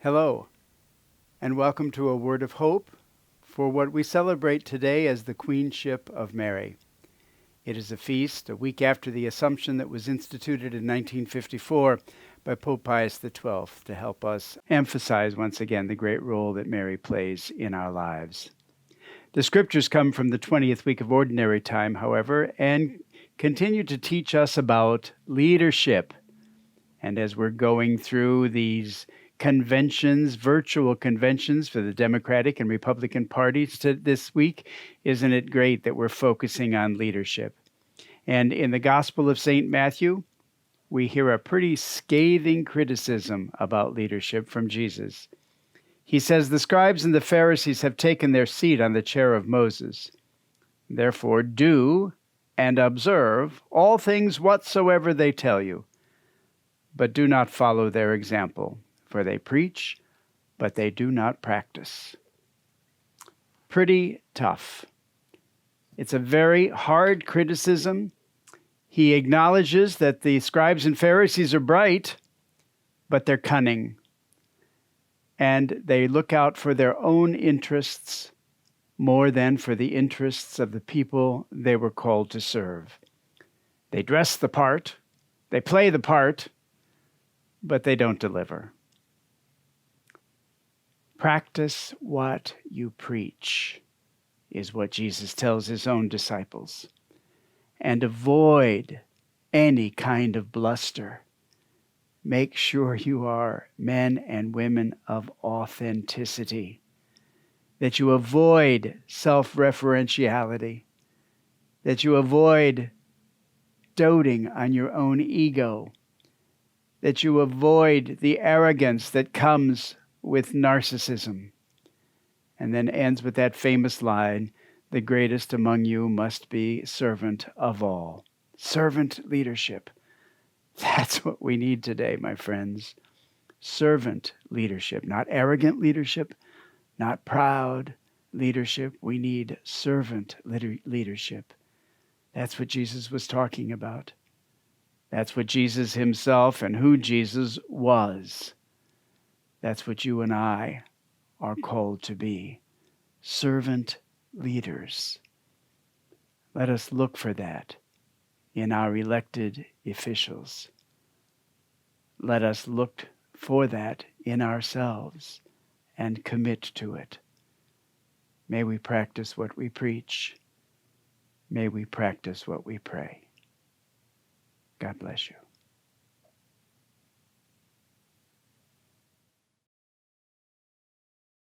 Hello, and welcome to a word of hope for what we celebrate today as the Queenship of Mary. It is a feast a week after the Assumption that was instituted in 1954 by Pope Pius XII to help us emphasize once again the great role that Mary plays in our lives. The scriptures come from the 20th week of Ordinary Time, however, and continue to teach us about leadership. And as we're going through these conventions, virtual conventions for the Democratic and Republican parties this week, isn't it great that we're focusing on leadership? And in the Gospel of St. Matthew, we hear a pretty scathing criticism about leadership from Jesus. He says, "The scribes and the Pharisees have taken their seat on the chair of Moses. Therefore do and observe all things whatsoever they tell you, but do not follow their example. For they preach, but they do not practice." Pretty tough. It's a very hard criticism. He acknowledges that the scribes and Pharisees are bright, but they're cunning. And they look out for their own interests more than for the interests of the people they were called to serve. They dress the part, they play the part, but they don't deliver. Practice what you preach, is what Jesus tells his own disciples. And avoid any kind of bluster. Make sure you are men and women of authenticity, that you avoid self-referentiality, that you avoid doting on your own ego, that you avoid the arrogance that comes with narcissism. And then ends with that famous line, "The greatest among you must be servant of all." Servant leadership. That's what we need today, my friends. Servant leadership, not arrogant leadership, not proud leadership. We need servant leadership. That's what Jesus was talking about. That's what Jesus himself and who Jesus was. That's what you and I are called to be. Servant leaders. Let us look for that in our elected officials. Let us look for that in ourselves and commit to it. May we practice what we preach. May we practice what we pray. God bless you.